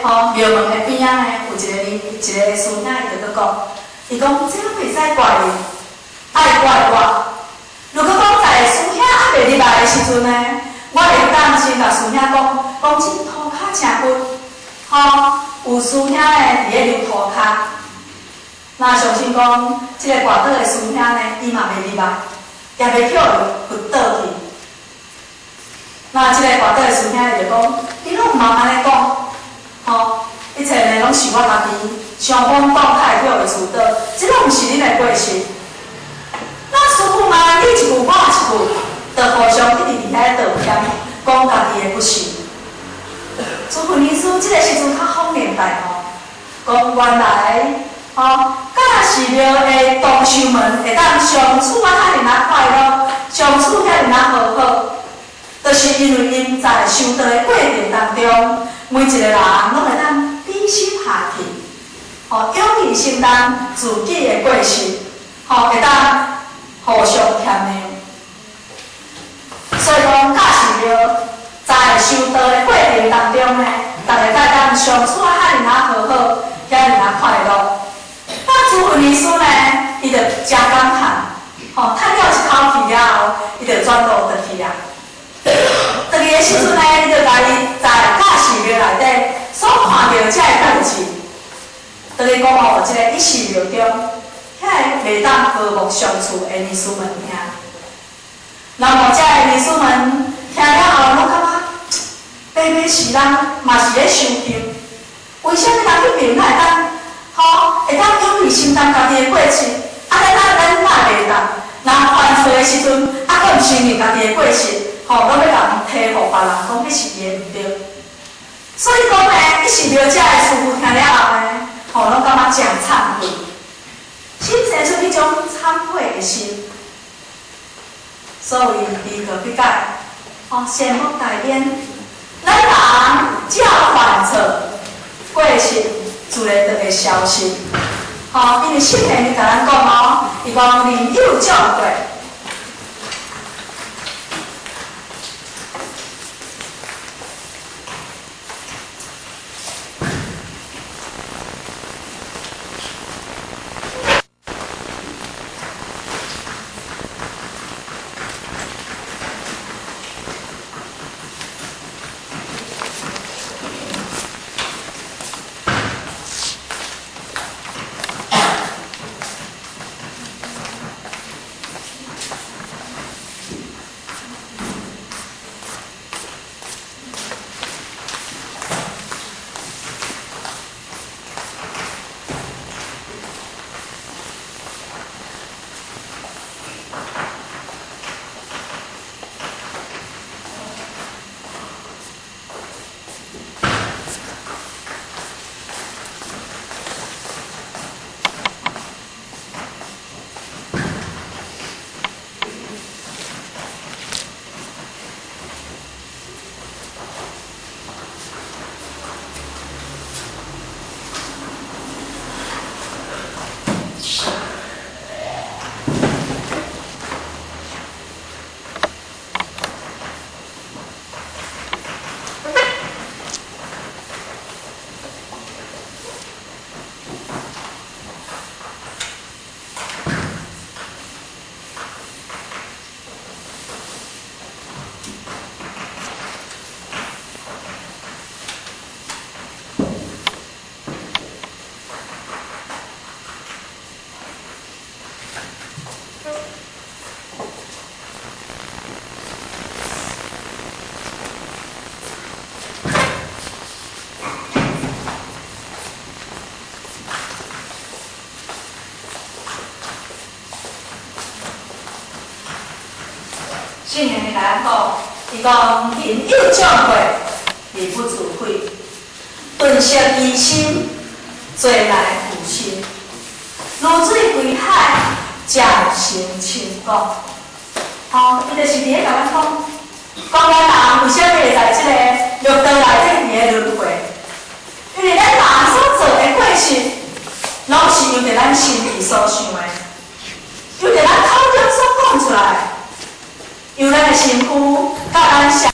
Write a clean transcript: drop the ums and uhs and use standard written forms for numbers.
庙门的边仔呢，有一个师兄伊就讲，伊讲这袂使怪你，爱怪我。如果讲在师兄还袂入来的时阵呢，我会当先甲师兄讲，这涂骹诚骨，有师兄呢伫咧流涂骹。那相信讲，这个外岛的师兄呢，伊嘛袂入来，也袂叫伊晕倒去。那这个外岛的师兄就讲，你拢毋茫安尼讲，一切呢拢是我家己想方动态叫伊主导，这拢毋是恁的过失。那师傅嘛，你一句我一句，就互相一直伫遐道歉，讲家己的不是。师傅尼师这个时阵较方便代讲原来教寺庙的同修们会当相处遐尔快乐，相处遐尔好好，就是因为因在修道的过程当中，每一个人拢会当比心下去，勇于承担自己的过失，会当互相体谅。所以讲教寺庙在修道的过程当中呢，大家会当相处遐尔好好，遐尔快乐。那主文尼师呢，伊就真感叹，叹了一口气了后，伊就转路倒去啊。倒去的时阵呢，伊就家己在教寺庙内底所看到这个代志，倒去讲这个一寺庙中，遐个袂当和睦相处的尼师们听。那么这个尼师们听了后，拢感觉白白是人嘛是咧修行，为什么人去明会当？会当勇于承担家己的过失，咱哪袂当？人犯错的时阵，佫毋承认家己的过失，拢要人提互别人，讲迄是伊的毋对。所以讲呢，一寺庙遮的师傅听了后呢，拢感觉真惭愧，心生出迄种惭愧的心，所以伊就去改，善莫大焉。咱人只要犯错，过失自然就会消失。因为圣贤伊甲咱讲伊讲人有种过。圣贤甲咱讲，伊讲人有种过，而不自悔，顿息疑心，做来负心，如水归海，渐成清果。伊就是伫咧甲咱讲，咱人为什么会在即个六道内底伫咧轮回？因为咱人所做的过失，拢是由着咱心意所想的，由着咱口中所讲出来。由咱的身躯，甲咱相